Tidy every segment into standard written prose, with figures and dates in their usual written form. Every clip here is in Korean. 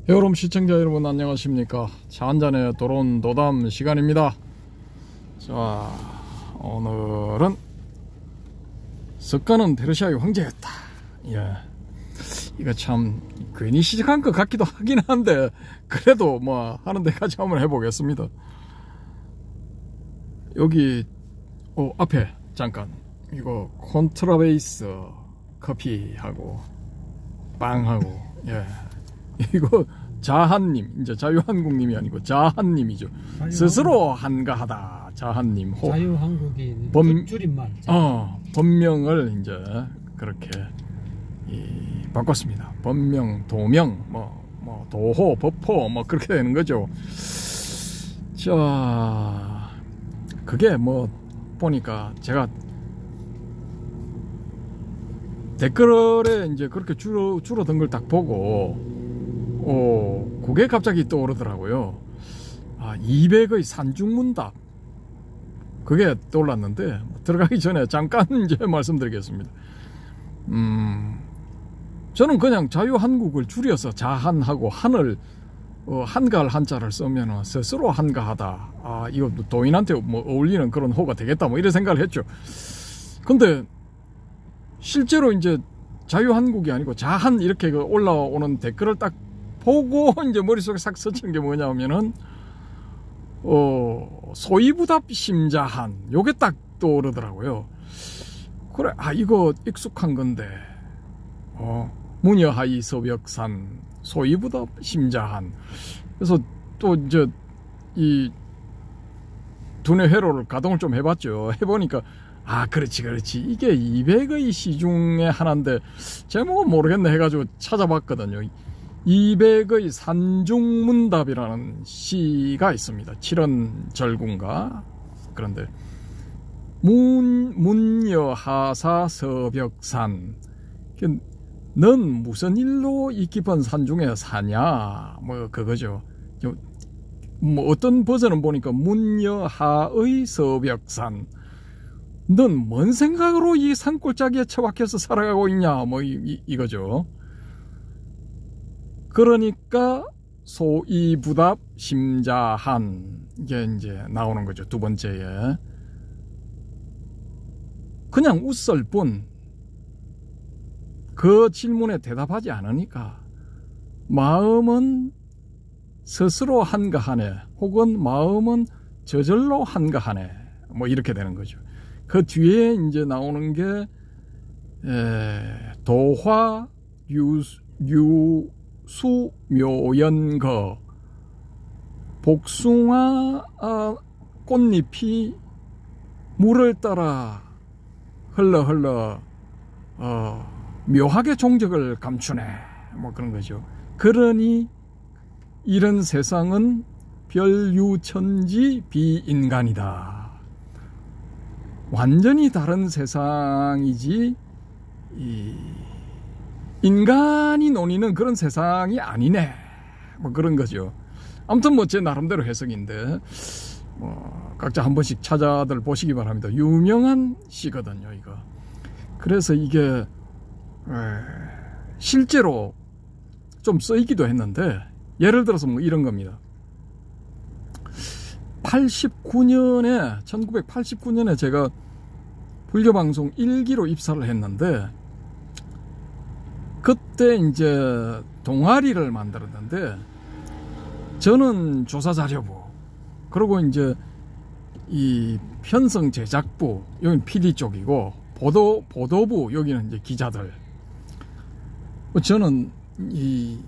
여러분 시청자 여러분 안녕하십니까. 차 한잔의 도론 도담 시간입니다. 자, 오늘은 석가는 페르시아의 황제였다. 예, 이거 참 괜히 시작한 것 같기도 하긴 한데 그래도 뭐 하는 데까지 한번 해보겠습니다. 여기 앞에 잠깐 이거 콘트라베이스 커피하고 빵하고, 예, 이거 자한님, 이제 자유한국님이 아니고 자한님이죠. 스스로 한가하다. 자한님. 자유한국인 줄임말. 본명을 이제 그렇게 바꿨습니다. 본명, 도명, 뭐 도호, 법호, 뭐 그렇게 되는 거죠. 자, 그게 뭐 보니까 제가 댓글에 이제 그렇게 줄어든 걸 딱 보고, 그게 갑자기 떠오르더라고요. 200의 산중문답. 그게 떠올랐는데, 들어가기 전에 잠깐 이제 말씀드리겠습니다. 저는 그냥 자유한국을 줄여서 자한하고 한을, 한가할 한자를 쓰면 스스로 한가하다. 이거 도인한테 뭐 어울리는 그런 호가 되겠다. 뭐 이런 생각을 했죠. 근데, 실제로 이제 자유한국이 아니고 자한 이렇게 올라오는 댓글을 딱 보고 이제 머릿속에 싹 스치는 게 뭐냐면은 소이부답 심자한 요게 딱 떠오르더라고요. 그래, 이거 익숙한 건데 무녀하이 서벽산 소이부답 심자한. 그래서 또 이제 이 두뇌 회로를 가동을 좀 해봤죠. 해보니까 그렇지. 이게 200의 시 중에 하나인데, 제목은 모르겠네 해가지고 찾아봤거든요. 200의 산중문답이라는 시가 있습니다. 칠언절군가. 그런데, 문여하사 서벽산. 넌 무슨 일로 이 깊은 산중에 사냐? 뭐, 그거죠. 뭐, 어떤 버전은 보니까, 문여하의 서벽산. 넌 뭔 생각으로 이 산골짜기에 처박혀서 살아가고 있냐? 뭐 이거죠. 그러니까 소이부답 심자한, 이게 이제 나오는 거죠. 두 번째에. 그냥 웃을 뿐 그 질문에 대답하지 않으니까 마음은 스스로 한가하네, 혹은 마음은 저절로 한가하네, 뭐 이렇게 되는 거죠. 그 뒤에 이제 나오는 게 도화 유수묘연거, 복숭아 꽃잎이 물을 따라 흘러 묘하게 종적을 감추네, 뭐 그런 거죠. 그러니 이런 세상은 별유천지 비인간이다. 완전히 다른 세상이지 인간이 논의는 그런 세상이 아니네, 뭐 그런 거죠. 아무튼 뭐 제 나름대로 해석인데 각자 한 번씩 찾아들 보시기 바랍니다. 유명한 시거든요, 이거. 그래서 이게 실제로 좀 쓰이기도 했는데, 예를 들어서 뭐 이런 겁니다. 1989년에 제가 불교방송 1기로 입사를 했는데, 그때 이제 동아리를 만들었는데, 저는 조사자료부, 그리고 이제 이 편성 제작부, 여기는 PD 쪽이고, 보도부, 여기는 이제 기자들. 저는 이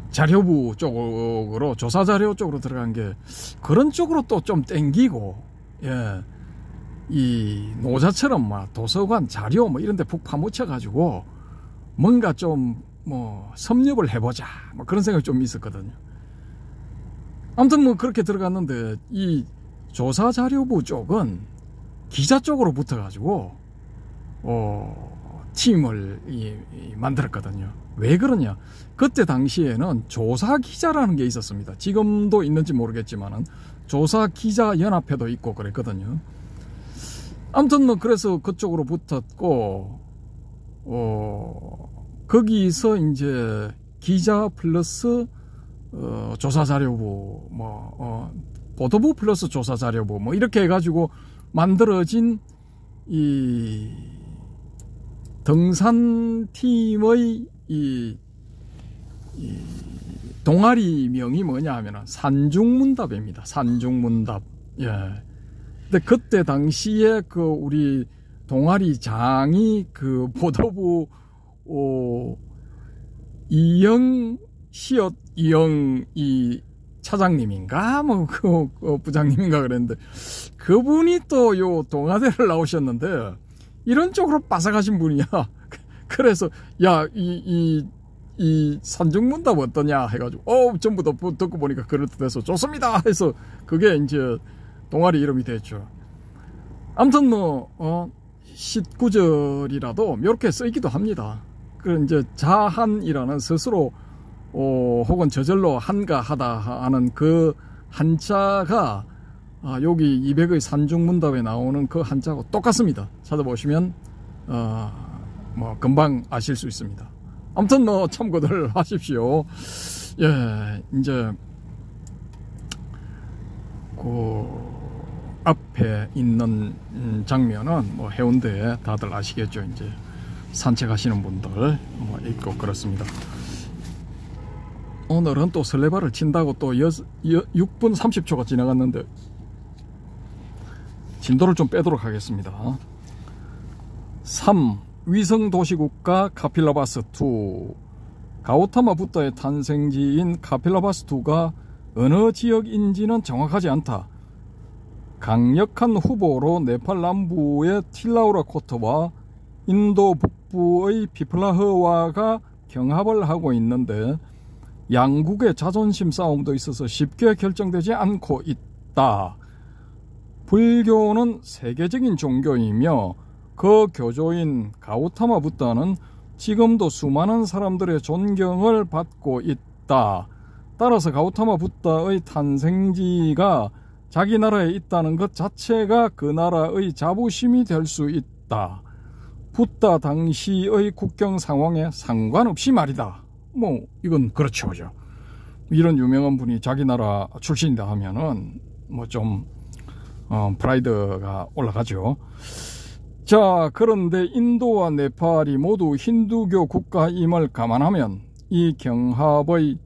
자료부 쪽으로, 조사자료 쪽으로 들어간 게 그런 쪽으로 또 좀 땡기고, 예, 이 노자처럼 막 도서관 자료 뭐 이런 데 푹 파묻혀 가지고 뭔가 좀 뭐 섭렵을 해보자, 뭐 그런 생각이 좀 있었거든요. 아무튼 뭐 그렇게 들어갔는데, 이 조사자료부 쪽은 기자 쪽으로 붙어 가지고 팀을 만들었거든요. 왜 그러냐? 그때 당시에는 조사기자라는 게 있었습니다. 지금도 있는지 모르겠지만은 조사기자연합회도 있고 그랬거든요. 아무튼 뭐 그래서 그쪽으로 붙었고, 거기서 이제 기자 플러스 조사자료부, 보도부 플러스 조사자료부, 이렇게 해가지고 만들어진 이 등산팀의 이 동아리명이 뭐냐 하면은 산중문답입니다. 산중문답. 예. 근데 그때 당시에 그 우리 동아리장이 그 보도부 이영 이 차장님인가 그 부장님인가 그랬는데, 그분이 또 요 동아대를 나오셨는데 이런 쪽으로 빠삭하신 분이야. 그래서 야 이 산중문답 어떠냐 해가지고 전부 다 듣고 보니까 그럴듯해서 좋습니다 해서 그게 이제 동아리 이름이 됐죠. 아무튼 싯구절이라도 이렇게 쓰이기도 합니다. 그 이제 자한이라는 스스로 혹은 저절로 한가하다 하는 그 한자가 여기 200의 산중문답에 나오는 그 한자하고 똑같습니다. 찾아보시면 금방 아실 수 있습니다. 아무튼 참고들 하십시오. 예, 이제 그 앞에 있는 장면은 해운대에 다들 아시겠죠. 이제 산책하시는 분들 있고 그렇습니다. 오늘은 또 설레발을 친다고 또 6분 30초가 지나갔는데 진도를 좀 빼도록 하겠습니다. 3. 위성도시국가 카필라바스2. 가우타마 붓다의 탄생지인 카필라바스2가 어느 지역인지는 정확하지 않다. 강력한 후보로 네팔 남부의 틸라우라 코트와 인도 북부의 피플라흐와가 경합을 하고 있는데 양국의 자존심 싸움도 있어서 쉽게 결정되지 않고 있다. 불교는 세계적인 종교이며 그 교조인 가우타마 붓다는 지금도 수많은 사람들의 존경을 받고 있다. 따라서 가우타마 붓다의 탄생지가 자기 나라에 있다는 것 자체가 그 나라의 자부심이 될 수 있다. 붓다 당시의 국경 상황에 상관없이 말이다. 이건 그렇죠. 이런 유명한 분이 자기 나라 출신이다 하면은 좀 프라이드가 올라가죠. 자, 그런데 인도와 네팔이 모두 힌두교 국가임을 감안하면 이 경합의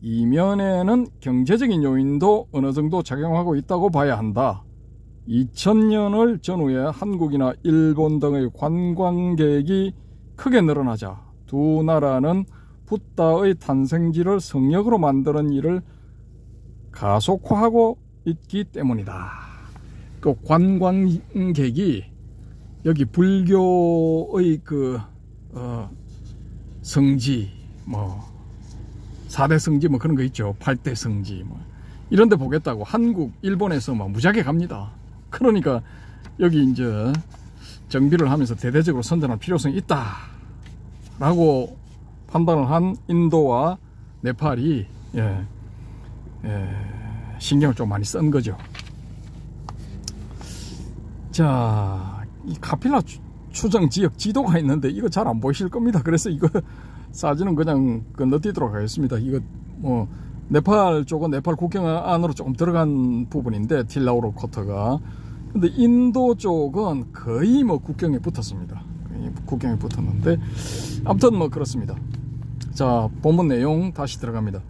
이면에는 경제적인 요인도 어느 정도 작용하고 있다고 봐야 한다. 2000년을 전후에 한국이나 일본 등의 관광객이 크게 늘어나자 두 나라는 붓다의 탄생지를 성역으로 만드는 일을 가속화하고 있기 때문이다. 그 관광객이 여기 불교의 성지 4대 성지 그런 거 있죠. 8대 성지 이런 데 보겠다고 한국, 일본에서 무지하게 갑니다. 그러니까 여기 이제 정비를 하면서 대대적으로 선전할 필요성이 있다 라고 판단을 한 인도와 네팔이 신경을 좀 많이 쓴 거죠. 자, 이 카필라 추정 지역 지도가 있는데 이거 잘 안 보이실 겁니다. 그래서 이거 사진은 그냥 건너뛰도록 하겠습니다. 이거 네팔 쪽은 네팔 국경 안으로 조금 들어간 부분인데 틸라우라 코트가. 근데 인도 쪽은 거의 국경에 붙었습니다. 거의 국경에 붙었는데 아무튼 그렇습니다. 자, 본문 내용 다시 들어갑니다.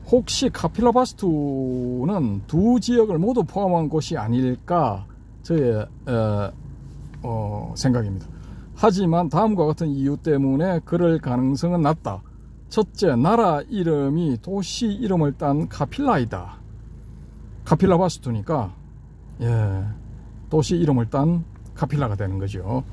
혹시 카필라바스2는 두 지역을 모두 포함한 곳이 아닐까 저의 생각입니다. 하지만 다음과 같은 이유 때문에 그럴 가능성은 낮다. 첫째, 나라 이름이 도시 이름을 딴 카필라이다. 카필라바스2니까 도시 이름을 딴 카필라가 되는 거죠.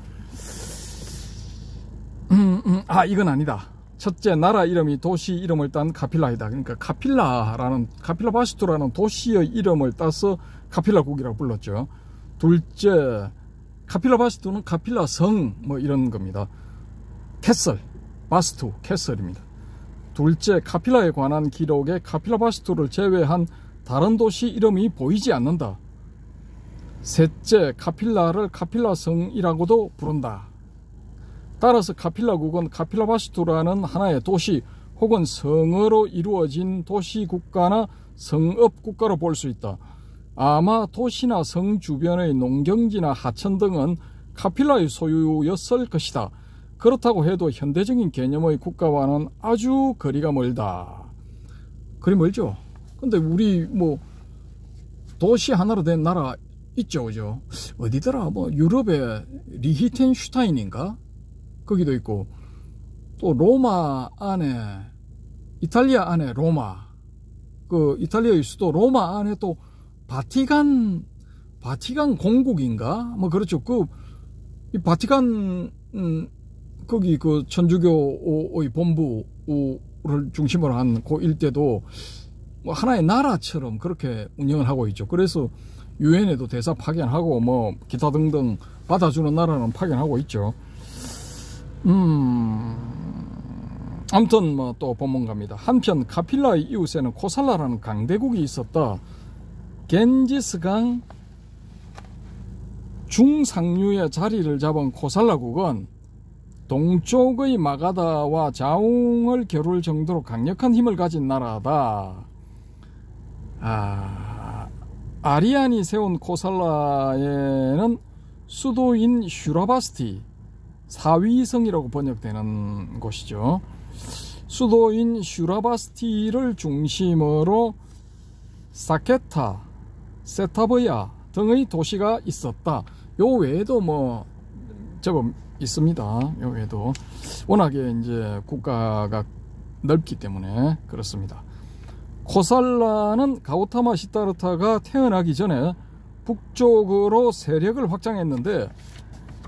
이건 아니다. 첫째, 나라 이름이 도시 이름을 딴 카필라이다. 그러니까 카필라바스2라는 도시의 이름을 따서 카필라국이라고 불렀죠. 둘째, 카필라바스2는 카필라 성 이런 겁니다. 캐슬, 바스2, 캐슬입니다. 둘째, 카필라에 관한 기록에 카필라바스2를 제외한 다른 도시 이름이 보이지 않는다. 셋째, 카필라를 카필라성이라고도 부른다. 따라서 카필라국은 카필라바스2라는 하나의 도시 혹은 성어로 이루어진 도시국가나 성읍국가로 볼 수 있다. 아마 도시나 성 주변의 농경지나 하천 등은 카필라의 소유였을 것이다. 그렇다고 해도 현대적인 개념의 국가와는 아주 거리가 멀다. 거리 멀죠? 근데 우리 뭐 도시 하나로 된 나라 있죠, 그죠? 어디더라? 뭐 유럽의 리히텐슈타인인가? 거기도 있고, 또 로마 안에, 이탈리아 안에 로마, 그 이탈리아의 수도 로마 안에 또 바티칸 공국인가? 뭐 그렇죠. 이 바티칸 거기 그 천주교의 본부를 중심으로 한 그 일대도 뭐 하나의 나라처럼 그렇게 운영을 하고 있죠. 그래서 유엔에도 대사 파견하고 뭐 기타 등등 받아주는 나라는 파견하고 있죠. 아무튼 뭐 또 본문갑니다. 한편 카필라의 이웃에는 코살라라는 강대국이 있었다. 겐지스강 중상류의 자리를 잡은 코살라국은 동쪽의 마가다와 자웅을 겨룰 정도로 강력한 힘을 가진 나라다. 아리안이 세운 코살라에는 수도인 슈라바스티, 사위성이라고 번역되는 곳이죠. 수도인 슈라바스티를 중심으로 사케타, 세타브야 등의 도시가 있었다. 요 외에도 뭐 제법 있습니다. 요 외에도 워낙에 이제 국가가 넓기 때문에 그렇습니다. 코살라는 가우타마 시타르타가 태어나기 전에 북쪽으로 세력을 확장했는데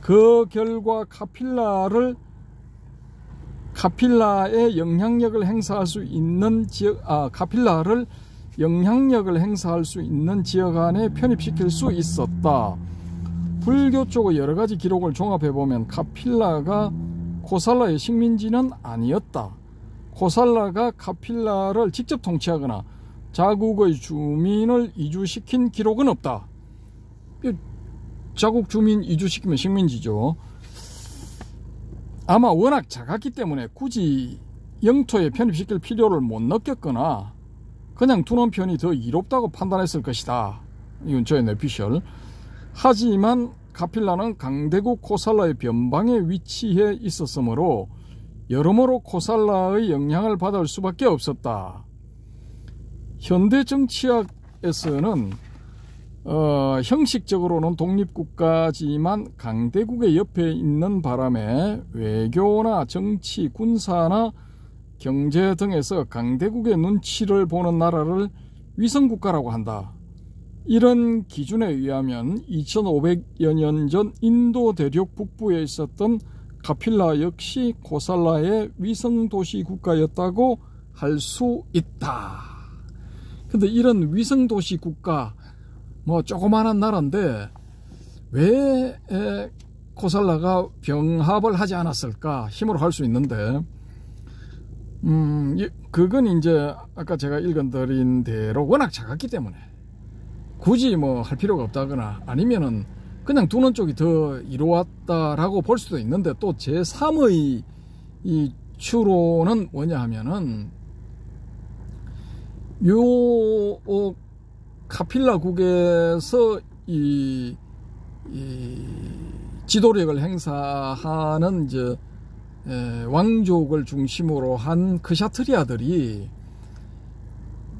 그 결과 카필라의 영향력을 행사할 수 있는 카필라를 영향력을 행사할 수 있는 지역 안에 편입시킬 수 있었다. 불교 쪽의 여러 가지 기록을 종합해보면 카필라가 코살라의 식민지는 아니었다. 코살라가 카필라를 직접 통치하거나 자국의 주민을 이주시킨 기록은 없다. 자국 주민 이주시키면 식민지죠. 아마 워낙 작았기 때문에 굳이 영토에 편입시킬 필요를 못 느꼈거나 그냥 두는 편이 더 이롭다고 판단했을 것이다. 이건 저의 내피셜. 하지만 카필라는 강대국 코살라의 변방에 위치해 있었으므로 여러모로 코살라의 영향을 받을 수밖에 없었다. 현대 정치학에서는 형식적으로는 독립국가지만 강대국의 옆에 있는 바람에 외교나 정치, 군사나 경제 등에서 강대국의 눈치를 보는 나라를 위성국가라고 한다. 이런 기준에 의하면 2500여 년 전 인도 대륙 북부에 있었던 카필라 역시 코살라의 위성도시 국가였다고 할 수 있다. 근데 이런 위성도시 국가, 뭐 조그마한 나라인데 왜 코살라가 병합을 하지 않았을까 힘으로 할 수 있는데, 그건 이제 아까 제가 읽어드린 대로 워낙 작았기 때문에 굳이 뭐 할 필요가 없다거나 아니면은 그냥 두는 쪽이 더 이로웠다라고 볼 수도 있는데, 또 제3의 이 추론은 뭐냐 하면은 요 카필라국에서 이 지도력을 행사하는 이제 왕족을 중심으로 한 크샤트리아들이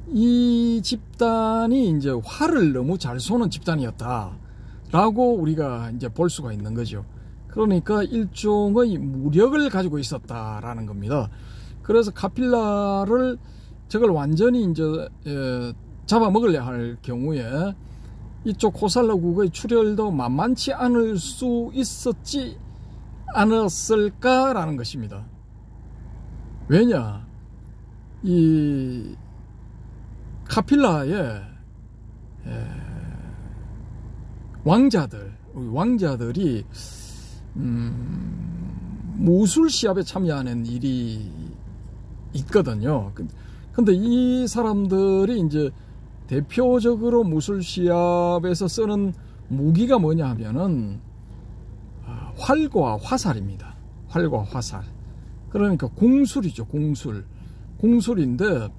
이 집단이 이제 활을 너무 잘 쏘는 집단이었다라고 우리가 이제 볼 수가 있는 거죠. 그러니까 일종의 무력을 가지고 있었다라는 겁니다. 그래서 카필라를 저걸 완전히 이제 잡아먹으려 할 경우에 이쪽 코살라국의 출혈도 만만치 않을 수 있었지 않았을까라는 것입니다. 왜냐, 이 카필라의 왕자들이 무술 시합에 참여하는 일이 있거든요. 근데 이 사람들이 이제 대표적으로 무술 시합에서 쓰는 무기가 뭐냐 하면은 활과 화살입니다. 활과 화살. 그러니까 궁술이죠, 궁술. 궁술인데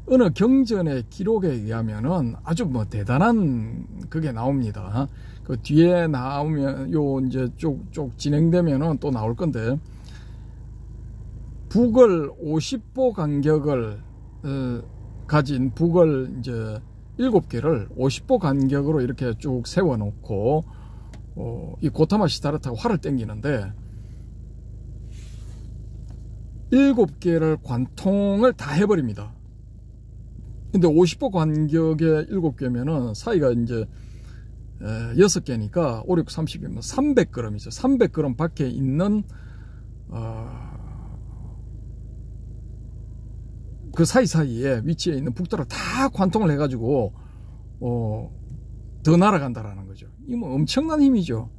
어느 경전의 기록에 의하면은 아주 뭐 대단한 그게 나옵니다. 그 뒤에 나오면 요 이제 쭉 진행되면은 또 나올 건데, 북을 50보 간격을 가진 북을 이제 7개를 50보 간격으로 이렇게 쭉 세워 놓고 이 고타마 시다르타가 활을 땡기는데 7개를 관통을 다 해버립니다. 근데 50보 간격의 7개면은 사이가 이제 6개니까 5, 6, 30이면 300g이죠. 300g 밖에 있는 그 사이사이에 위치해 있는 북들을 다 관통을 해가지고 더 날아간다라는 거죠. 이 뭐 엄청난 힘이죠.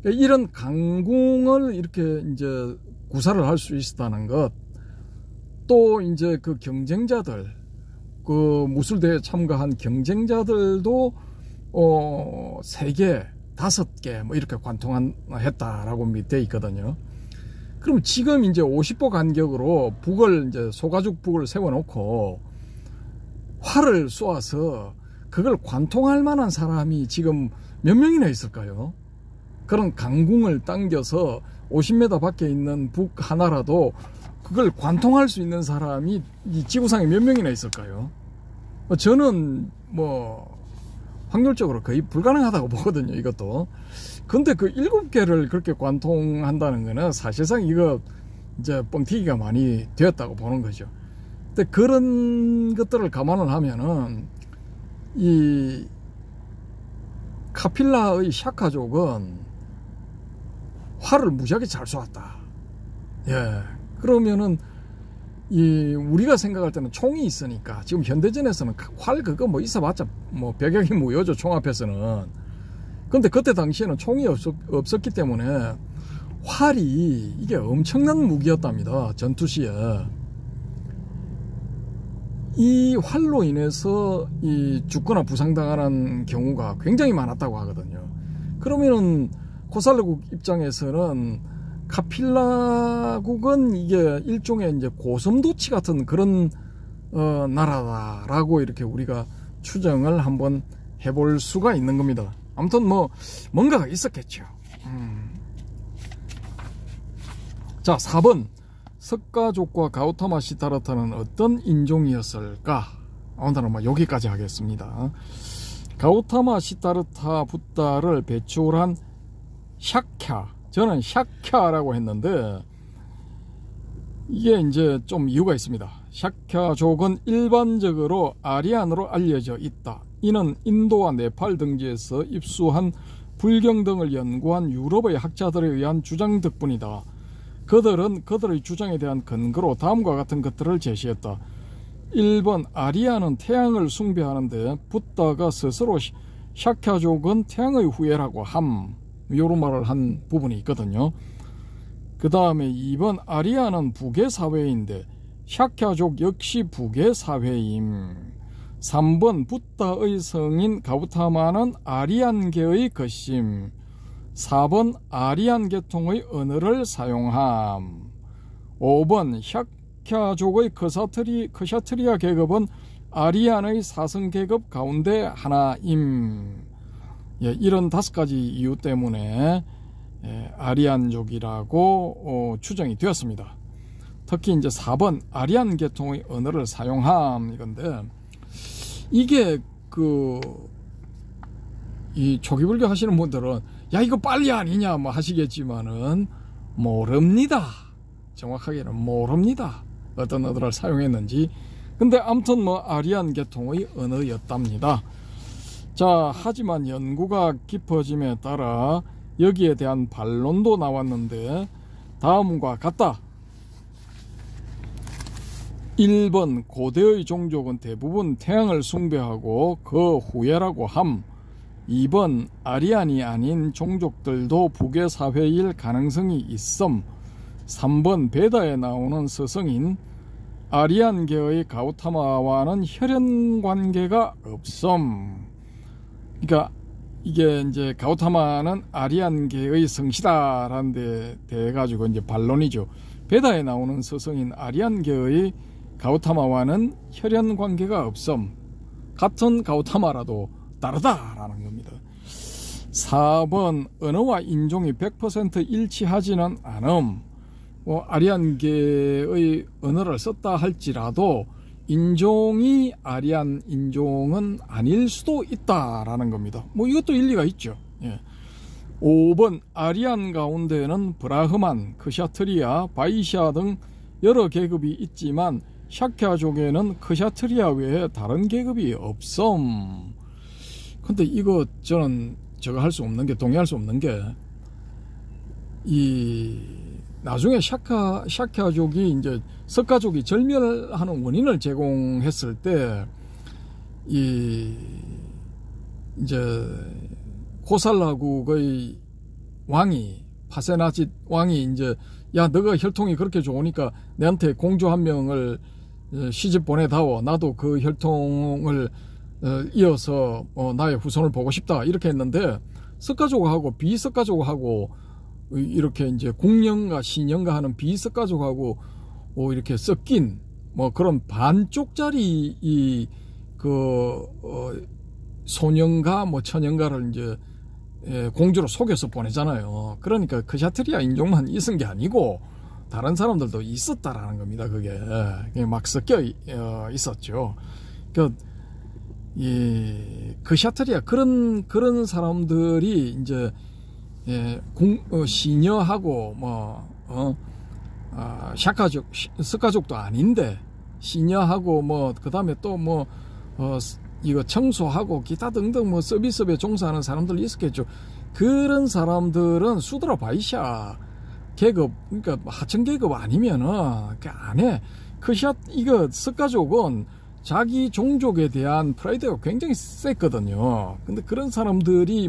그러니까 이런 강궁을 이렇게 이제 구사를 할 수 있었다는 것, 또 이제 그 경쟁자들, 그 무술대회에 참가한 경쟁자들도 3개, 5개 뭐 이렇게 관통했다라고 밑에 있거든요. 그럼 지금 이제 50보 간격으로 북을 이제 소가죽 북을 세워놓고 활을 쏘아서 그걸 관통할 만한 사람이 지금 몇 명이나 있을까요? 그런 강궁을 당겨서 50m 밖에 있는 북 하나라도 그걸 관통할 수 있는 사람이 이 지구상에 몇 명이나 있을까요? 저는 뭐 확률적으로 거의 불가능하다고 보거든요, 이것도. 근데 그 7개를 그렇게 관통한다는 거는 사실상 이거 이제 뻥튀기가 많이 되었다고 보는 거죠. 근데 그런 것들을 감안을 하면은 이 카필라의 샤카족은 활을 무지하게 잘 쏘았다. 예. 그러면은 우리가 생각할 때는 총이 있으니까, 지금 현대전에서는 활 그거 뭐 있어봤자 뭐 백약이 무효죠, 총 앞에서는. 근데 그때 당시에는 총이 없었기 때문에 활이 이게 엄청난 무기였답니다, 전투 시에. 이 활로 인해서 죽거나 부상당하는 경우가 굉장히 많았다고 하거든요. 그러면은 코살르국 입장에서는 카필라국은 이게 일종의 이제 고섬도치 같은 그런 나라다라고 이렇게 우리가 추정을 한번 해볼 수가 있는 겁니다. 아무튼 뭐 뭔가가 있었겠죠. 자, 4번 석가족과 가우타마 시타르타는 어떤 인종이었을까? 오늘은 뭐 여기까지 하겠습니다. 가우타마 시타르타 붓다를 배출한 샤캬, 저는 샤캬라고 했는데 이게 이제 좀 이유가 있습니다. 샤캬족은 일반적으로 아리안으로 알려져 있다. 이는 인도와 네팔 등지에서 입수한 불경 등을 연구한 유럽의 학자들에 의한 주장 덕분이다. 그들은 그들의 주장에 대한 근거로 다음과 같은 것들을 제시했다. 1번, 아리안은 태양을 숭배하는데 붓다가 스스로 샤캬족은 태양의 후예라고 함, 이런 말을 한 부분이 있거든요. 그 다음에 2번, 아리안은 북의 사회인데 샤캬족 역시 북의 사회임. 3번, 붓다의 성인 가우타마는 아리안계의 것임. 4번, 아리안 계통의 언어를 사용함. 5번, 샤캬족의 크샤트리아 계급은 아리안의 사성 계급 가운데 하나임. 예, 이런 5가지 이유 때문에 아리안족이라고 추정이 되었습니다. 특히 이제 4번, 아리안 계통의 언어를 사용함, 이건데 이게 이 초기불교 하시는 분들은 야 이거 빨리 아니냐 뭐 하시겠지만은 모릅니다. 정확하게는 모릅니다, 어떤 언어를 사용했는지. 근데 아무튼 뭐 아리안 계통의 언어였답니다. 자, 하지만 연구가 깊어짐에 따라 여기에 대한 반론도 나왔는데 다음과 같다. 1번, 고대의 종족은 대부분 태양을 숭배하고 그 후예라고 함. 2번, 아리안이 아닌 종족들도 북의 사회일 가능성이 있음. 3번, 베다에 나오는 서성인 아리안계의 가우타마와는 혈연 관계가 없음. 그러니까 이게 이제 가우타마는 아리안계의 성씨다라는 데 대해 가지고 이제 반론이죠. 베다에 나오는 서성인 아리안계의 가우타마와는 혈연 관계가 없음. 같은 가우타마라도 다르다라는 겁니다. 4번 언어와 인종이 100% 일치하지는 않음. 아리안계의 언어를 썼다 할지라도 인종이 아리안 인종은 아닐 수도 있다라는 겁니다. 이것도 일리가 있죠. 예. 5번 아리안 가운데는 브라흐만, 크샤트리아, 바이샤 등 여러 계급이 있지만 샤크야족에는 크샤트리아 외에 다른 계급이 없음. 근데 이거 저는 할 수 없는 게, 동의할 수 없는 게, 나중에 샤크야족이 이제 석가족이 절멸하는 원인을 제공했을 때, 이제 코살라국의 왕이, 파세나짓 왕이 이제, 야, 너가 혈통이 그렇게 좋으니까 내한테 공주 한 명을 시집 보내다오. 나도 그 혈통을 이어서 나의 후손을 보고 싶다. 이렇게 했는데, 석가족하고 비석가족하고 이렇게 이제 궁령가 신령가 하는 비석가족하고 이렇게 섞인 그런 반쪽짜리 소년가 처년가를 이제 공주로 속여서 보내잖아요. 그러니까 크샤트리아 인종만 있은 게 아니고 다른 사람들도 있었다라는 겁니다. 그게 막 섞여 있었죠. 크샤트리아 그런 사람들이 이제 시녀하고 샤카족, 석가족도 아닌데 시녀하고 그다음에 또 이거 청소하고 기타 등등 서비스업에 종사하는 사람들이 있었겠죠. 그런 사람들은 수드라 바이샤 계급, 그러니까 하청 계급 아니면은 안 해. 이거 석가족은 자기 종족에 대한 프라이드가 굉장히 셌거든요. 근데 그런 사람들이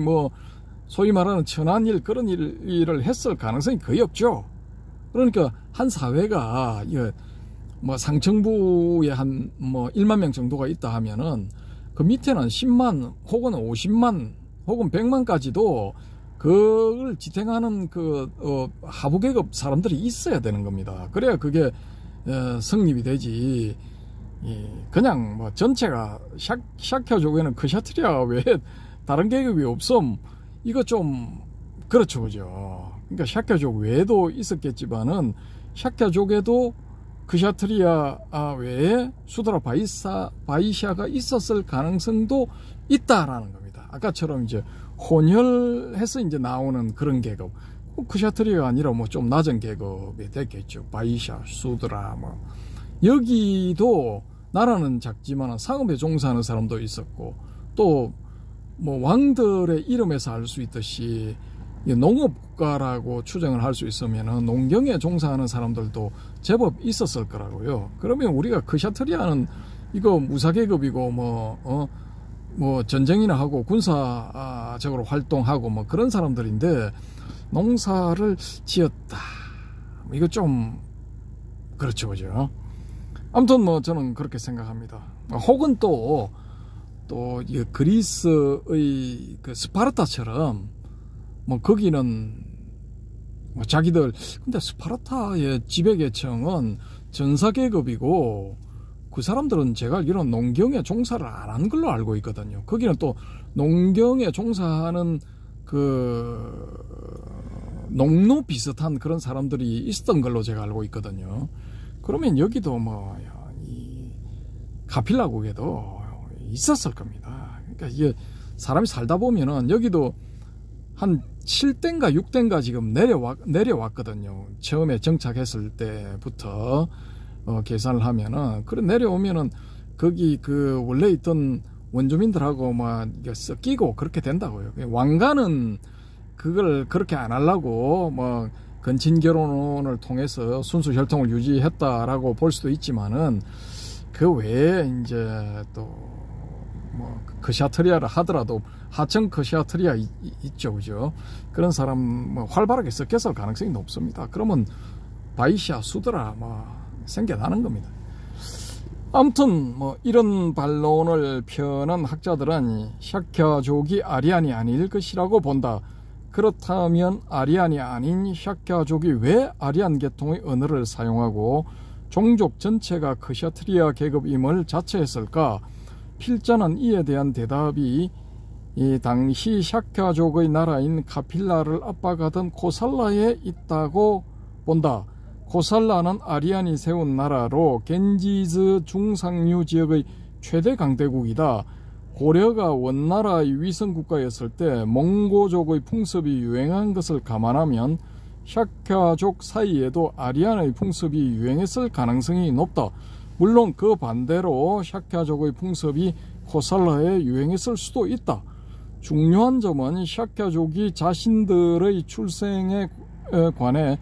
소위 말하는 천한 일, 그런 일을 했을 가능성이 거의 없죠. 그러니까 한 사회가 상층부에 한 1만 명 정도가 있다 하면은 그 밑에는 10만 혹은 50만 혹은 100만까지도 그걸 지탱하는 하부 계급 사람들이 있어야 되는 겁니다. 그래야 그게 성립이 되지. 그냥 전체가 샤크야족에는 크샤트리아 외에 다른 계급이 없음. 이거 좀 그렇죠, 그죠? 그러니까 샤크야족 외에도 있었겠지만은 샤크야족에도 크샤트리아 외에 수드라 바이샤가 있었을 가능성도 있다라는 겁니다. 아까처럼 이제 혼혈해서 이제 나오는 그런 계급. 크샤트리아가 아니라 좀 낮은 계급이 됐겠죠. 바이샤, 수드라 여기도 나라는 작지만 상업에 종사하는 사람도 있었고, 또 왕들의 이름에서 알 수 있듯이 농업가라고 추정을 할 수 있으면 농경에 종사하는 사람들도 제법 있었을 거라고요. 그러면 우리가 크샤트리아는 이거 무사계급이고 전쟁이나 하고 군사적으로 활동하고 그런 사람들인데 농사를 지었다. 이거 좀 그렇죠, 그죠? 아무튼 저는 그렇게 생각합니다. 혹은 또 그리스의 스파르타처럼 거기는 자기들, 근데 스파르타의 지배계층은 전사계급이고 그 사람들은 제가 알기로는 농경에 종사를 안 한 걸로 알고 있거든요. 거기는 또 농경에 종사하는 농노 비슷한 그런 사람들이 있었던 걸로 제가 알고 있거든요. 그러면 여기도 이 가필라국에도 있었을 겁니다. 그러니까 이게 사람이 살다 보면은 여기도 한 7대인가 6대인가 지금 내려왔거든요. 처음에 정착했을 때부터 계산을 하면은, 그래 내려오면은 거기 원래 있던 원주민들하고 이게 섞이고 그렇게 된다고요. 왕가는 그걸 그렇게 안 하려고 건친 결혼을 통해서 순수 혈통을 유지했다라고 볼 수도 있지만은, 그 외에 이제 또 크샤트리아를 하더라도 하청 크샤트리아 있죠, 그죠? 그런 사람 활발하게 섞였을 가능성이 높습니다. 그러면 바이샤, 수드라 생겨나는 겁니다. 아무튼 이런 반론을 펴는 학자들은 샤크야족이 아리안이 아닐 것이라고 본다. 그렇다면 아리안이 아닌 샤크야족이 왜 아리안 계통의 언어를 사용하고 종족 전체가 크셔트리아 계급임을 자처했을까? 필자는 이에 대한 대답이 이 당시 샤크야족의 나라인 카필라를 압박하던 코살라에 있다고 본다. 코살라는 아리안이 세운 나라로 겐지즈 중상류 지역의 최대 강대국이다. 고려가 원나라의 위성국가였을 때 몽고족의 풍습이 유행한 것을 감안하면 샤크야족 사이에도 아리안의 풍습이 유행했을 가능성이 높다. 물론 그 반대로 샤크야족의 풍습이 코살라에 유행했을 수도 있다. 중요한 점은 샤크야족이 자신들의 출생에 관해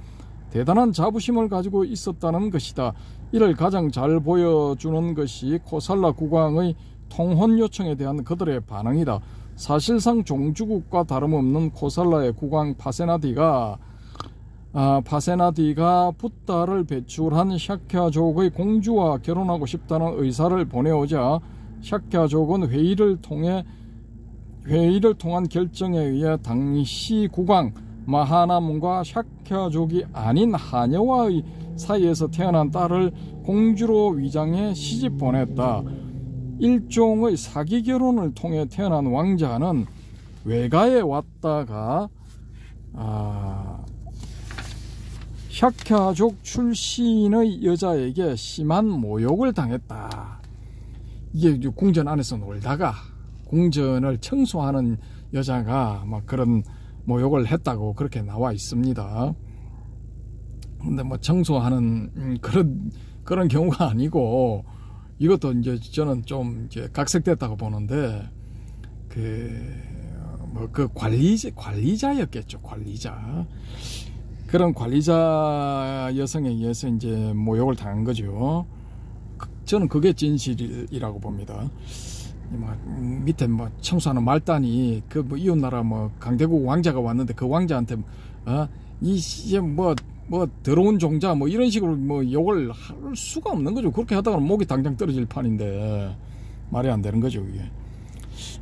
대단한 자부심을 가지고 있었다는 것이다. 이를 가장 잘 보여주는 것이 코살라 국왕의 통혼 요청에 대한 그들의 반응이다. 사실상 종주국과 다름없는 코살라의 국왕 파세나디가 붓다를 배출한 샤크야족의 공주와 결혼하고 싶다는 의사를 보내오자 샤크야족은 회의를 통한 결정에 의해 당시 국왕 마하나문과 샤크야족이 아닌 하녀와의 사이에서 태어난 딸을 공주로 위장해 시집 보냈다. 일종의 사기 결혼을 통해 태어난 왕자는 외가에 왔다가 샤크야족 출신의 여자에게 심한 모욕을 당했다. 이게 궁전 안에서 놀다가 궁전을 청소하는 여자가 막 그런 모욕을 했다고 그렇게 나와 있습니다. 근데 뭐 청소하는 그런 경우가 아니고 이것도 이제 저는 좀 이제 각색됐다고 보는데 그 관리자였겠죠. 관리자. 그런 관리자 여성에 의해서 이제 모욕을 당한 거죠. 저는 그게 진실이라고 봅니다. 밑에 청소하는 말단이 뭐 이웃나라 강대국 왕자가 왔는데 그 왕자한테 이제 더러운 종자 이런 식으로 욕을 할 수가 없는 거죠. 그렇게 하다가 목이 당장 떨어질 판인데 말이 안 되는 거죠. 이게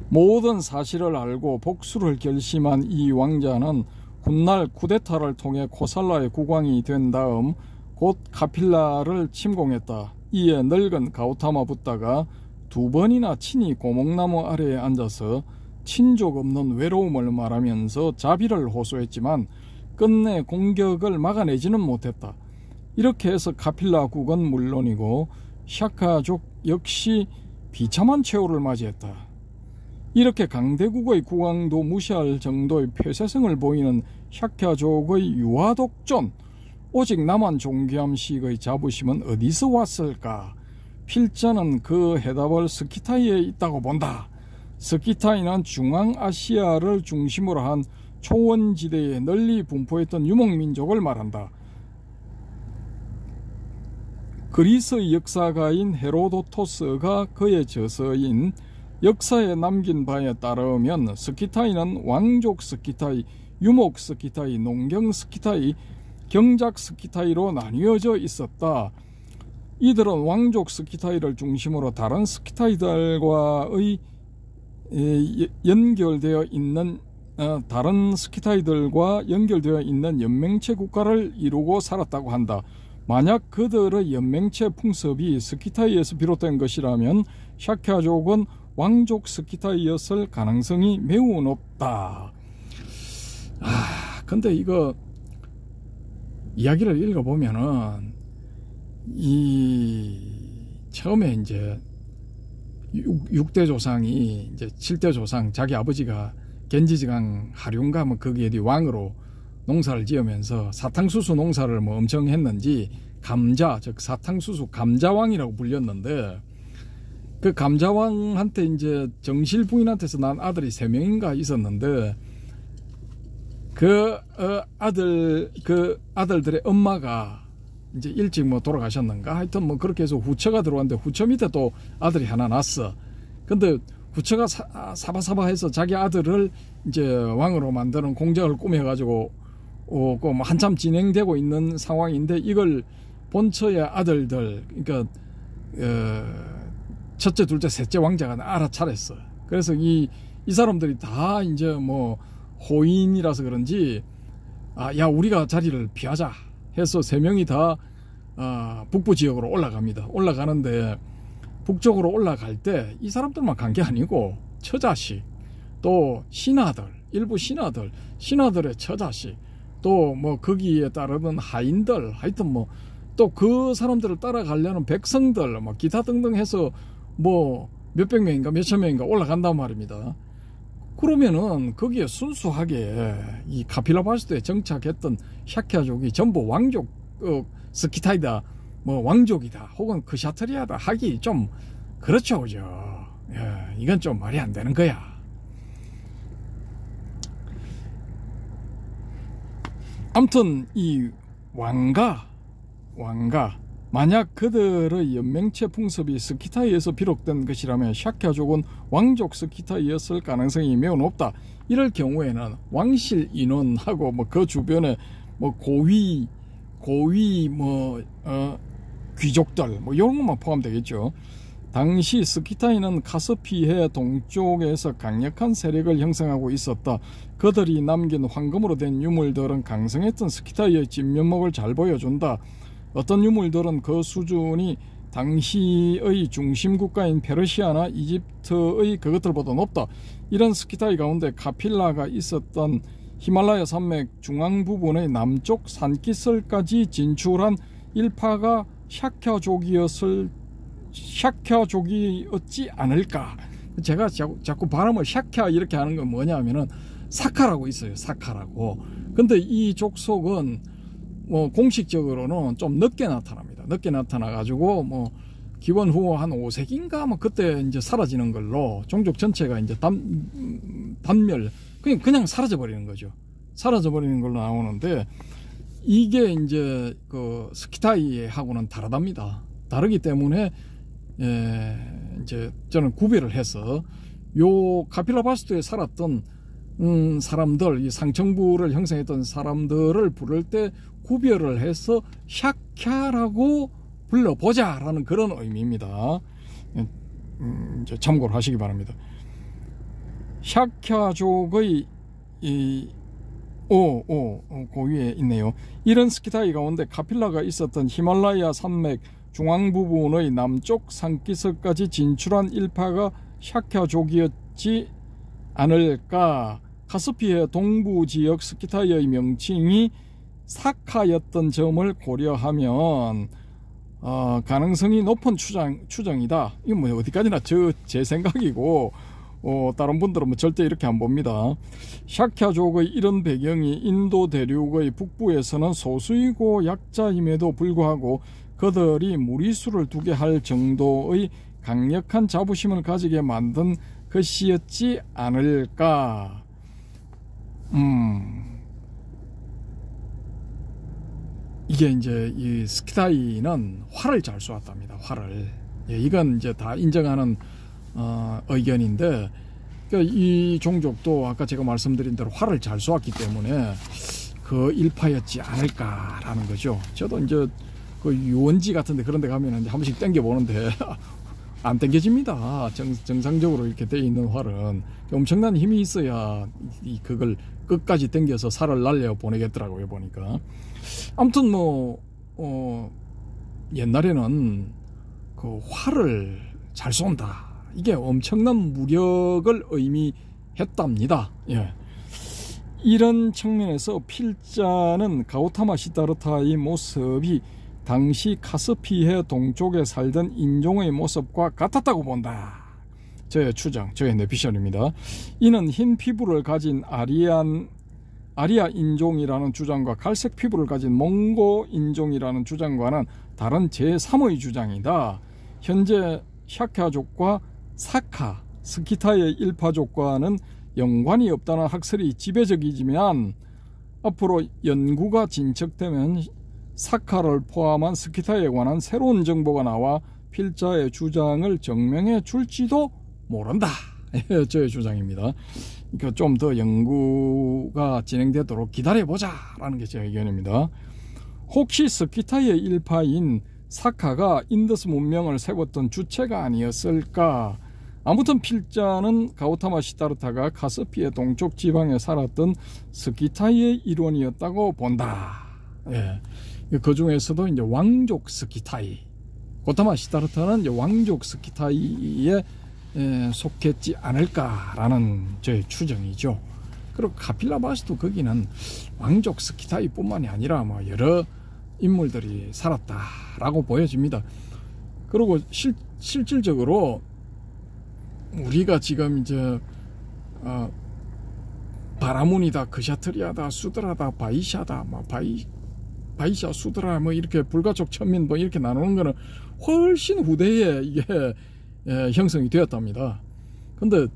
모든 사실을 알고 복수를 결심한 이 왕자는 훗날 쿠데타를 통해 코살라의 국왕이 된 다음 곧 카필라를 침공했다. 이에 늙은 가우타마 붓다가 2번이나 친히 고목나무 아래에 앉아서 친족 없는 외로움을 말하면서 자비를 호소했지만 끝내 공격을 막아내지는 못했다. 이렇게 해서 카필라국은 물론이고 샤크야족 역시 비참한 최후를 맞이했다. 이렇게 강대국의 국왕도 무시할 정도의 폐쇄성을 보이는 샤크야족의 유아독존, 오직 남한 종기함식의 자부심은 어디서 왔을까? 필자는 그 해답을 스키타이에 있다고 본다. 스키타이는 중앙아시아를 중심으로 한 초원지대에 널리 분포했던 유목민족을 말한다. 그리스의 역사가인 헤로도토스가 그의 저서인 역사에 남긴 바에 따르면 스키타이는 왕족 스키타이, 유목 스키타이, 농경 스키타이, 경작 스키타이로 나뉘어져 있었다. 이들은 왕족 스키타이를 중심으로 다른 스키타이들과의 연결되어 있는 연맹체 국가를 이루고 살았다고 한다. 만약 그들의 연맹체 풍습이 스키타이에서 비롯된 것이라면 샤크야족은 왕족 스키타이였을 가능성이 매우 높다. 근데 이거 이야기를 읽어보면은 처음에 이제 6대 조상이 이제 7대 조상 자기 아버지가 겐지즈강 하륜가 거기에 왕으로 농사를 지으면서 사탕수수 농사를 엄청 했는지 감자, 즉 사탕수수 감자왕이라고 불렸는데 그 감자왕한테 이제 정실 부인한테서 난 아들이 3명인가 있었는데 그 아들들의 엄마가 이제 일찍 돌아가셨는가 하여튼 그렇게 해서 후처가 들어왔는데 후처 밑에 또 아들이 하나 났어. 근데 후처가 사바사바해서 자기 아들을 이제 왕으로 만드는 공작을 꾸며가지고 한참 진행되고 있는 상황인데 이걸 본처의 아들들, 그러니까 첫째, 둘째, 셋째 왕자가 알아차렸어. 그래서 이 사람들이 다 이제 호인이라서 그런지 야 우리가 자리를 피하자 해서 3명이 다 북부 지역으로 올라갑니다. 올라가는데 북쪽으로 올라갈 때 이 사람들만 간 게 아니고 처자식, 또 신하들, 일부 신하들의 처자식, 또 뭐 거기에 따르는 하인들, 하여튼 뭐 또 그 사람들을 따라가려는 백성들, 뭐 기타 등등 해서 뭐 몇백 명인가 몇천 명인가 올라간단 말입니다. 그러면은 거기에 순수하게 이 카필라바스토에 정착했던 샤키아족이 전부 왕족 스키타이다, 뭐 왕족이다, 혹은 크샤트리아다 하기 좀 그렇죠, 그죠? 예, 이건 좀 말이 안 되는 거야. 아무튼 이 왕가 만약 그들의 연맹체 풍습이 스키타이에서 비롯된 것이라면 샤키아족은 왕족 스키타이였을 가능성이 매우 높다. 이럴 경우에는 왕실 인원하고 뭐 그 주변에 뭐 고위 뭐 귀족들 뭐 이런 것만 포함되겠죠. 당시 스키타이는 카스피해 동쪽에서 강력한 세력을 형성하고 있었다. 그들이 남긴 황금으로 된 유물들은 강성했던 스키타이의 진면목을 잘 보여준다. 어떤 유물들은 그 수준이 당시의 중심 국가인 페르시아나 이집트의 그것들보다 높다. 이런 스키타이 가운데 카필라가 있었던 히말라야 산맥 중앙 부분의 남쪽 산기슭까지 진출한 일파가 샤키아족이었지 않을까. 제가 자꾸 발음을 샤키아 이렇게 하는 건 뭐냐면은 사카라고 있어요. 사카라고. 근데 이 족속은 뭐 공식적으로는 좀 늦게 나타납니다. 늦게 나타나 가지고 뭐 기원 후 한 5세기인가 뭐 그때 이제 사라지는 걸로 종족 전체가 이제 단멸 그냥 사라져 버리는 거죠. 사라져 버리는 걸로 나오는데 이게 이제 그 스키타이하고는 다르답니다. 다르기 때문에 이제 저는 구별을 해서 요 카필라바스토에 살았던 사람들, 이 상층부를 형성했던 사람들을 부를 때 구별을 해서 샤키아라고 불러보자라는 그런 의미입니다. 이제 참고를 하시기 바랍니다. 샤키아족의 그 위에 있네요. 이런 스키타이 가운데 카필라가 있었던 히말라야 산맥 중앙 부분의 남쪽 산기슭까지 진출한 일파가 샤키아족이었지 않을까. 카스피해 동부 지역 스키타이의 명칭이 사카였던 점을 고려하면 가능성이 높은 추정이다. 이건 뭐 어디까지나 제 생각이고 다른 분들은 뭐 절대 이렇게 안 봅니다. 샤키아족의 이런 배경이 인도 대륙의 북부에서는 소수이고 약자임에도 불구하고 그들이 무리수를 두게 할 정도의 강력한 자부심을 가지게 만든 것이었지 않을까. 이게 이제 이 스키타이는 활을 잘 쏘았답니다. 활을. 예, 이건 이제 다 인정하는 의견인데, 그러니까 이 종족도 아까 제가 말씀드린 대로 활을 잘 쏘았기 때문에 그 일파였지 않을까라는 거죠. 저도 이제 그 유원지 같은데 그런 데 가면 이제 한 번씩 땡겨 보는데 안 땡겨집니다. 정상적으로 이렇게 돼 있는 활은 엄청난 힘이 있어야 그걸 끝까지 땡겨서 살을 날려 보내겠더라고요, 보니까. 아무튼 뭐 옛날에는 그 활을 잘 쏜다, 이게 엄청난 무력을 의미했답니다. 예. 이런 측면에서 필자는 가우타마 시다르타의 모습이 당시 카스피해 동쪽에 살던 인종의 모습과 같았다고 본다. 저의 추정, 저의 내피셜입니다. 이는 흰 피부를 가진 아리아 인종이라는 주장과 갈색 피부를 가진 몽고 인종이라는 주장과는 다른 제3의 주장이다. 현재 샤키아족과 사카, 스키타이의 일파족과는 연관이 없다는 학설이 지배적이지만 앞으로 연구가 진척되면 사카를 포함한 스키타이에 관한 새로운 정보가 나와 필자의 주장을 증명해 줄지도 모른다. 저의 주장입니다. 그러니까 좀 더 연구가 진행되도록 기다려보자 라는 게 제 의견입니다. 혹시 스키타이의 일파인 사카가 인더스 문명을 세웠던 주체가 아니었을까? 아무튼 필자는 가우타마 시다르타가 카스피해 동쪽 지방에 살았던 스키타이의 일원이었다고 본다. 예. 그 중에서도 이제 왕족 스키타이, 고타마 시다르타는 이제 왕족 스키타이에 속했지 않을까라는 저의 추정이죠. 그리고 카필라바스도 거기는 왕족 스키타이뿐만이 아니라 뭐 여러 인물들이 살았다라고 보여집니다. 그리고 실질적으로 우리가 지금 이제 바라문이다, 크샤트리아다, 수드라다, 바이샤다, 뭐 바이샤, 수드라 뭐 이렇게 불가촉 천민 뭐 이렇게 나누는 거는 훨씬 후대에 이게 형성이 되었답니다. 근데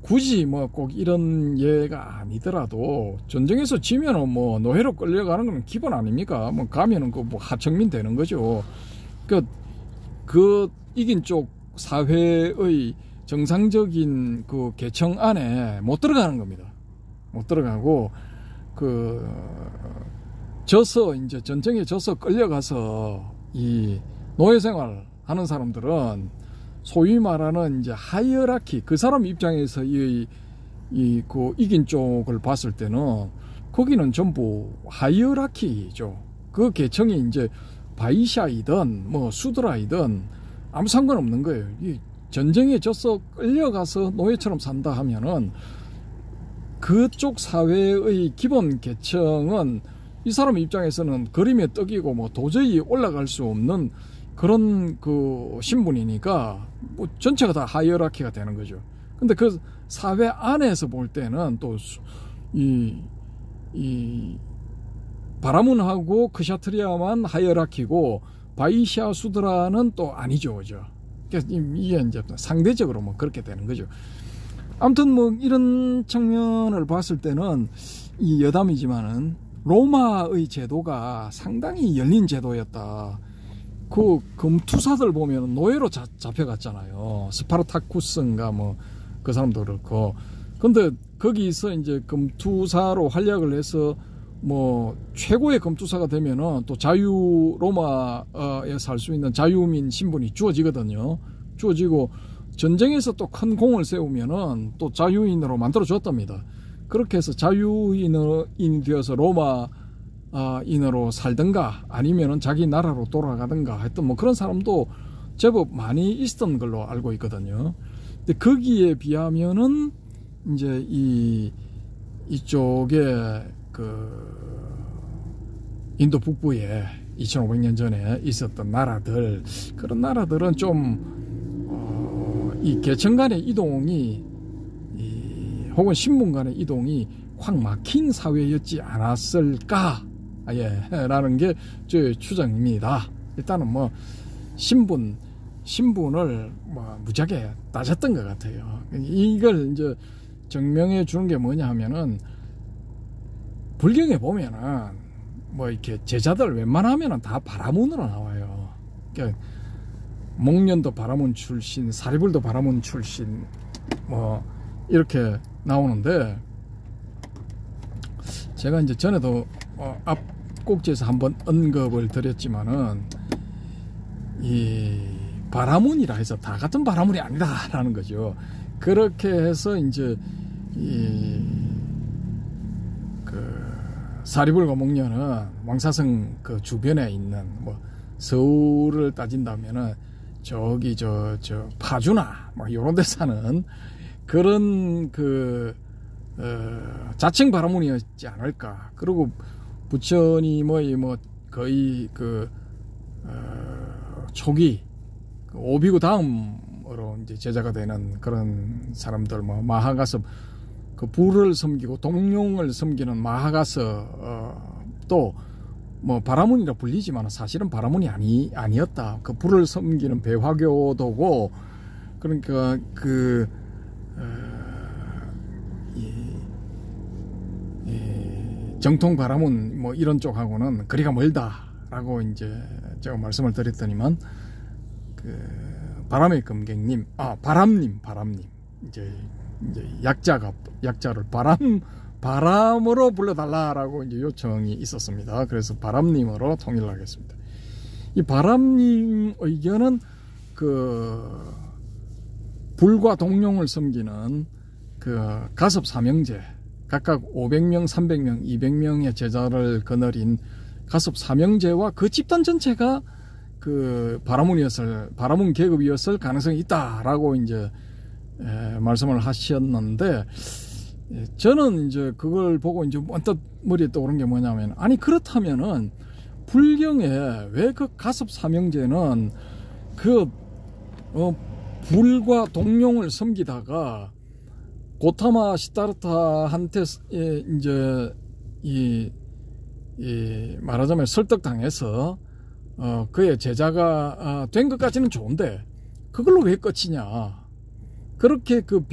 굳이 뭐 꼭 이런 예가 아니더라도 전쟁에서 지면은 뭐 노예로 끌려가는 건 기본 아닙니까? 뭐 가면은 그 뭐 하청민 되는 거죠. 그 이긴 쪽 사회의 정상적인 그 계층 안에 못 들어가는 겁니다. 못 들어가고 이제 전쟁에 져서 끌려가서 이 노예 생활 하는 사람들은 소위 말하는 이제 하이어라키, 그 사람 입장에서 그 이긴 쪽을 봤을 때는 거기는 전부 하이어라키죠. 그 계층이 이제 바이샤이든 뭐 수드라이든 아무 상관없는 거예요. 이 전쟁에 져서 끌려가서 노예처럼 산다 하면은 그쪽 사회의 기본 계층은 이 사람 입장에서는 그림의 떡이고 뭐 도저히 올라갈 수 없는 그런 그 신분이니까 뭐 전체가 다 하이어라키가 되는 거죠. 근데 그 사회 안에서 볼 때는 또 이 바라문하고 크샤트리아만 하이어라키고 바이샤 수드라는 또 아니죠, 그죠? 그래서 이게 이제 상대적으로 뭐 그렇게 되는 거죠. 아무튼 뭐 이런 측면을 봤을 때는 이 여담이지만은 로마의 제도가 상당히 열린 제도였다. 그 금투사들 보면 노예로 잡혀갔잖아요. 스파르타쿠스인가 뭐 그 사람도 그렇고. 근데 거기서 이제 금투사로 활약을 해서 뭐 최고의 금투사가 되면은 또 로마에 살 수 있는 자유민 신분이 주어지거든요. 주어지고 전쟁에서 또 큰 공을 세우면은 또 자유인으로 만들어 줬답니다. 그렇게 해서 자유인이 되어서 로마인으로 살든가 아니면은 자기 나라로 돌아가든가 하여튼 뭐 그런 사람도 제법 많이 있었던 걸로 알고 있거든요. 근데 거기에 비하면은 이제 이쪽에 그 인도 북부에 2500년 전에 있었던 나라들, 그런 나라들은 좀 이 계층 간의 이동이 혹은 신분 간의 이동이 확 막힌 사회였지 않았을까 라는 게 제 추정입니다. 일단은 뭐 신분을 뭐 무지하게 따졌던 것 같아요. 이걸 이제 증명해 주는 게 뭐냐 하면은 불경에 보면은 뭐 이렇게 제자들 웬만하면은 다 바라문으로 나와요. 그러니까 목련도 바라문 출신, 사리불도 바라문 출신, 뭐 이렇게 나오는데, 제가 이제 전에도 앞 꼭지에서 한번 언급을 드렸지만은 이 바라문이라 해서 다 같은 바라문이 아니다라는 거죠. 그렇게 해서 이제 사리불과 목련은 왕사성 그 주변에 있는 뭐 서울을 따진다면은 저기 저 파주나 뭐 이런 데 사는 그런 자칭 바라문이었지 않을까. 그리고 부처님의 뭐 거의 초기 오비구 다음으로 이제 제자가 되는 그런 사람들, 뭐 마하가섭, 그 부를 섬기고 동룡을 섬기는 마하가섭 또 뭐 바라문이라 불리지만 사실은 바라문이 아니었다. 그 불을 섬기는 배화교도고, 그러니까 정통 바라문 뭐 이런 쪽하고는 거리가 멀다라고 이제 제가 말씀을 드렸더니만 바람의 금객님, 바람님 이제 약자를 바람으로 불러달라라고 이제 요청이 있었습니다. 그래서 바람님으로 통일을 하겠습니다. 이 바람님 의견은 불과 동룡을 섬기는 가섭 사명제, 각각 500명, 300명, 200명의 제자를 거느린 가섭 삼형제와 그 집단 전체가 그 바라문 계급이었을 가능성이 있다라고 이제 말씀을 하셨는데, 저는 이제 그걸 보고 이제 언뜻 머리에 떠오른 게 뭐냐면, 아니 그렇다면은 불경에 왜 그 가섭 삼형제는 그 불과 동룡을 섬기다가 고타마 시타르타한테 이제 이 말하자면 설득당해서 그의 제자가 된 것까지는 좋은데 그걸로 왜 끝이냐. 그렇게 그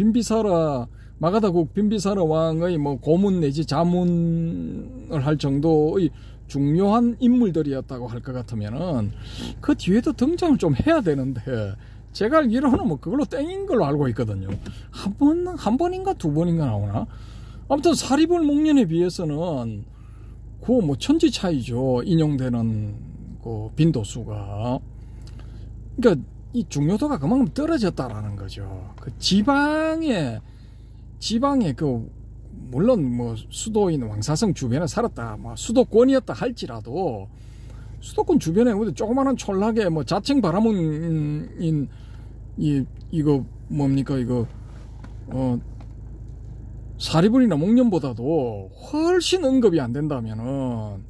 마가다국 빈비사라 왕의 뭐 고문 내지 자문을 할 정도의 중요한 인물들이었다고 할 것 같으면은 그 뒤에도 등장을 좀 해야 되는데, 제가 알기로는 뭐 그걸로 땡인 걸로 알고 있거든요. 한 번인가 두 번인가 나오나? 아무튼 사리불 목련에 비해서는 그 뭐 천지 차이죠. 인용되는 그 빈도수가. 그러니까 이 중요도가 그만큼 떨어졌다라는 거죠. 그 지방에 그 물론 뭐 수도인 왕사성 주변에 살았다, 뭐 수도권이었다 할지라도 수도권 주변에 조그마한 촌락에 뭐 자칭 바라문인 이거 뭡니까 이거 사리불이나 목련보다도 훨씬 언급이 안 된다면은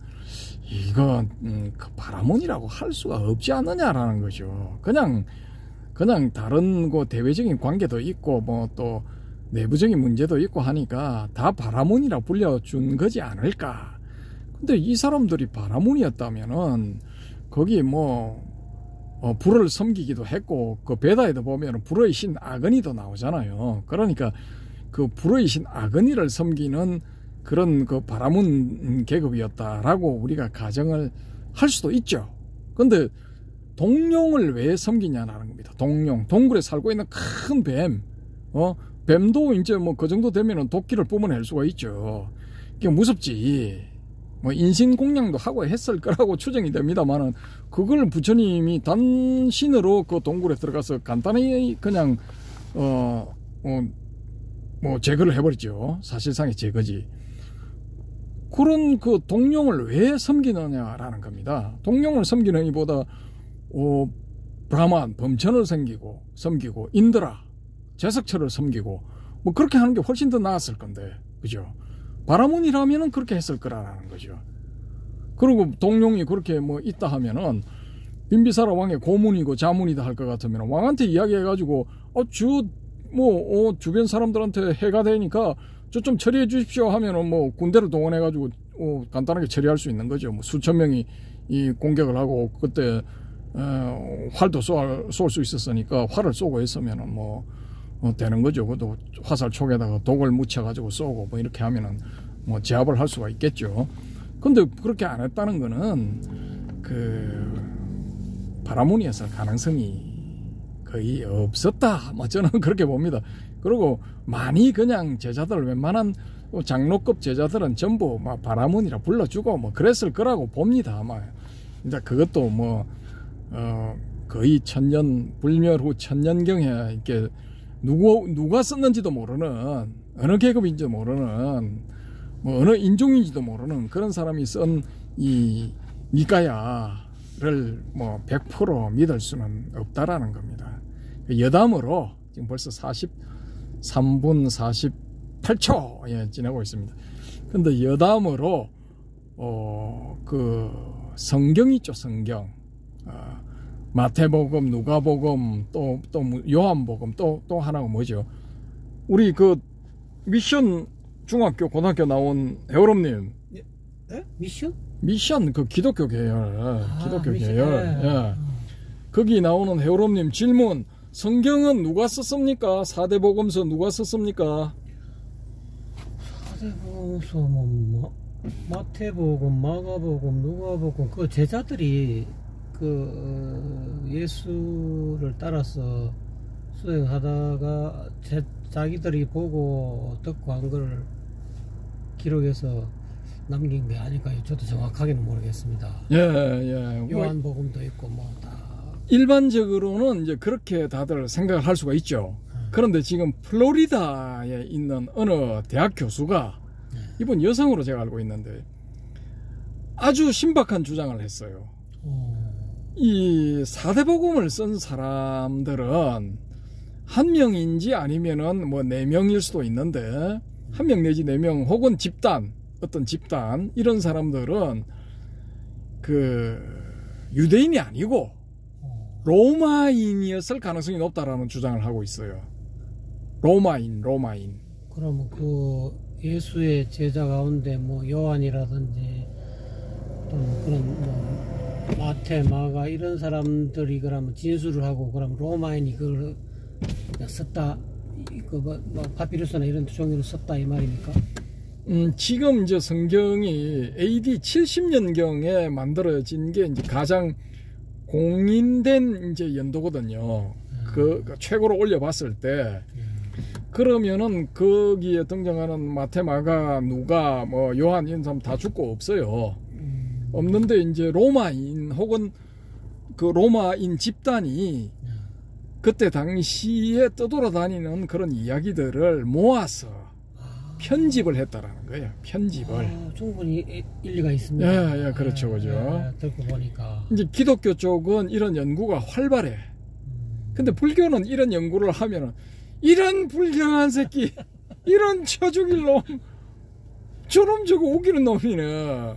이건 그 바라문이라고 할 수가 없지 않느냐라는 거죠. 그냥 다른 그 대외적인 관계도 있고 뭐 또 내부적인 문제도 있고 하니까 다 바라문이라 불려준 거지 않을까. 근데 이 사람들이 바라문이었다면은 거기 뭐 불을 섬기기도 했고, 그 베다에도 보면 불의 신 아그니도 나오잖아요. 그러니까 그 불의 신 아그니를 섬기는 그런 그 바라문 계급이었다라고 우리가 가정을 할 수도 있죠. 근데 동룡을 왜 섬기냐라는 겁니다. 동굴에 살고 있는 큰 뱀, 뱀도 이제 뭐 그 정도 되면은 도끼를 뿜어낼 수가 있죠. 그게 무섭지. 뭐 인신공양도 하고 했을 거라고 추정이 됩니다만은, 그걸 부처님이 단신으로 그 동굴에 들어가서 간단히 그냥 뭐 제거를 해버리죠. 사실상의 제거지. 그런 그 동룡을 왜 섬기느냐라는 겁니다. 동룡을 섬기는 이보다 브라만 범천을 섬기고 인드라 제석처를 섬기고 뭐 그렇게 하는 게 훨씬 더 나았을 건데, 그죠? 바라문이라면은 그렇게 했을 거라는 거죠. 그리고 동룡이 그렇게 뭐 있다 하면은 빈비사라 왕의 고문이고 자문이다 할 것 같으면 왕한테 이야기해가지고 주변 사람들한테 해가 되니까 저 좀 처리해 주십시오 하면은 뭐 군대를 동원해가지고 간단하게 처리할 수 있는 거죠. 뭐 수천 명이 이 공격을 하고 그때 활도 쏠 수 있었으니까 활을 쏘고 했으면은 뭐 되는 거죠. 그것도 화살 촉에다가 독을 묻혀가지고 쏘고 뭐 이렇게 하면은 뭐 제압을 할 수가 있겠죠. 근데 그렇게 안 했다는 거는 그 바라문이었을 가능성이 거의 없었다. 뭐 저는 그렇게 봅니다. 그리고 많이 그냥 제자들 웬만한 장로급 제자들은 전부 막 바라문이라 불러주고 뭐 그랬을 거라고 봅니다. 아마 이제 그것도 뭐 거의 불멸 후 천년경에 이렇게 누가 썼는지도 모르는, 어느 계급인지도 모르는, 뭐 어느 인종인지도 모르는 그런 사람이 쓴 이 니까야를 뭐 100% 믿을 수는 없다라는 겁니다. 여담으로 지금 벌써 43분 48초 지나고 있습니다. 근데 여담으로 그 성경 있죠, 성경. 마태복음, 누가복음, 또 요한복음, 또 하나가 뭐죠? 우리 그 미션 중학교 고등학교 나온 해오롬님. 네? 미션 그 기독교 계열, 기독교 미션. 계열. 예. 거기 나오는 해오롬님 질문: 성경은 누가 썼습니까? 4대 복음서 누가 썼습니까? 4대 복음서 뭐 마태복음, 마가복음, 누가복음, 그 제자들이 그 예수를 따라서 수행하다가 자기들이 보고 듣고 한 걸 기록해서 남긴 게 아닐까요? 저도 정확하게는 모르겠습니다. 예. 요한복음도 있고 뭐 다. 일반적으로는 이제 그렇게 다들 생각을 할 수가 있죠. 그런데 지금 플로리다에 있는 어느 대학 교수가, 이분 여성으로 제가 알고 있는데, 아주 신박한 주장을 했어요. 이 사대복음을 쓴 사람들은 한 명인지 아니면은 뭐 4명일 수도 있는데, 1명 내지 4명 혹은 집단, 어떤 집단, 이런 사람들은 그 유대인이 아니고 로마인이었을 가능성이 높다라는 주장을 하고 있어요. 로마인. 그러면 그 예수의 제자 가운데 뭐 요한이라든지 또 그런 뭐 마태, 마가 이런 사람들이 그러면 진술을 하고 그럼 로마인이 그걸 썼다, 뭐 파피루스나 이런 종이로 썼다 이 말입니까? 지금 이제 성경이 AD 70년경에 만들어진 게 이제 가장 공인된 이제 연도거든요. 그 최고로 올려봤을 때. 그러면은 거기에 등장하는 마태, 마가, 누가, 뭐 요한 이런 사람 다 죽고 없어요. 없는데 이제 로마인 혹은 그 로마인 집단이 그때 당시에 떠돌아다니는 그런 이야기들을 모아서 편집을 했다라는 거예요. 편집을. 충분히 일리가 있습니다. 예, 그렇죠, 그죠. 듣고 보니까 이제 기독교 쪽은 이런 연구가 활발해. 근데 불교는 이런 연구를 하면은 이런 불경한 새끼, 이런 쳐 죽일 놈, 저놈 저거 우기는 놈이네.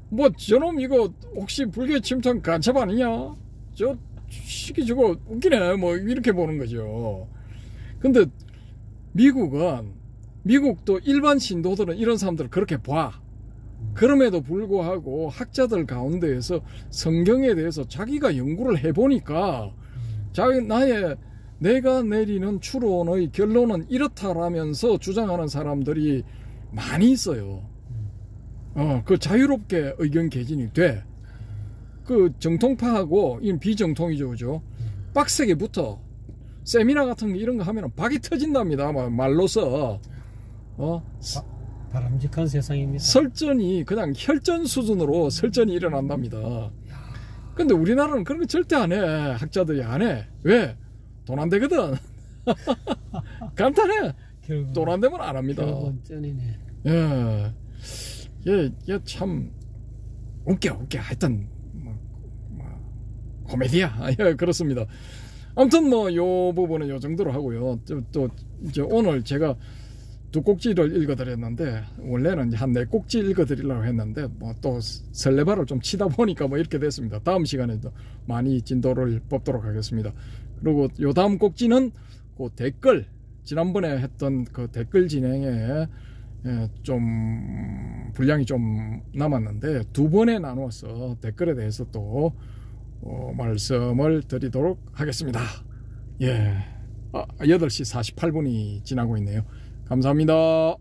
뭐 저놈 이거 혹시 불교 침통 간첩 아니냐? 저 시기 저거 웃기네. 뭐 이렇게 보는 거죠. 근데 미국도 일반 신도들은 이런 사람들을 그렇게 봐. 그럼에도 불구하고 학자들 가운데에서 성경에 대해서 자기가 연구를 해보니까 내가 내리는 추론의 결론은 이렇다라면서 주장하는 사람들이 많이 있어요. 그 자유롭게 의견 개진이 돼. 그 정통파하고 이건 비정통이죠, 그죠? 빡세게 붙어. 세미나 같은 거 이런 거 하면 박이 터진답니다. 말로서. 바람직한 세상입니다. 설전이 그냥 혈전 수준으로 설전이 일어난답니다. 근데 우리나라는 그런 거 절대 안 해. 학자들이 안 해. 왜? 돈 안 되거든. 간단해. 돈 안 되면 안 합니다. 결국은 쩐이네. 얘 참 웃겨. 하여튼 코미디야. 예, 그렇습니다. 아무튼 뭐 요 부분은 요 정도로 하고요. 또 이제 오늘 제가 2꼭지를 읽어드렸는데 원래는 한 4꼭지 읽어드리려고 했는데 뭐 또 설레발을 좀 치다 보니까 뭐 이렇게 됐습니다. 다음 시간에도 많이 진도를 뽑도록 하겠습니다. 그리고 요 다음 꼭지는 그 댓글, 지난번에 했던 그 댓글 진행에 좀 분량이 좀 남았는데 2번에 나누어서 댓글에 대해서 또 말씀을 드리도록 하겠습니다. 8시 48분이 지나고 있네요. 감사합니다.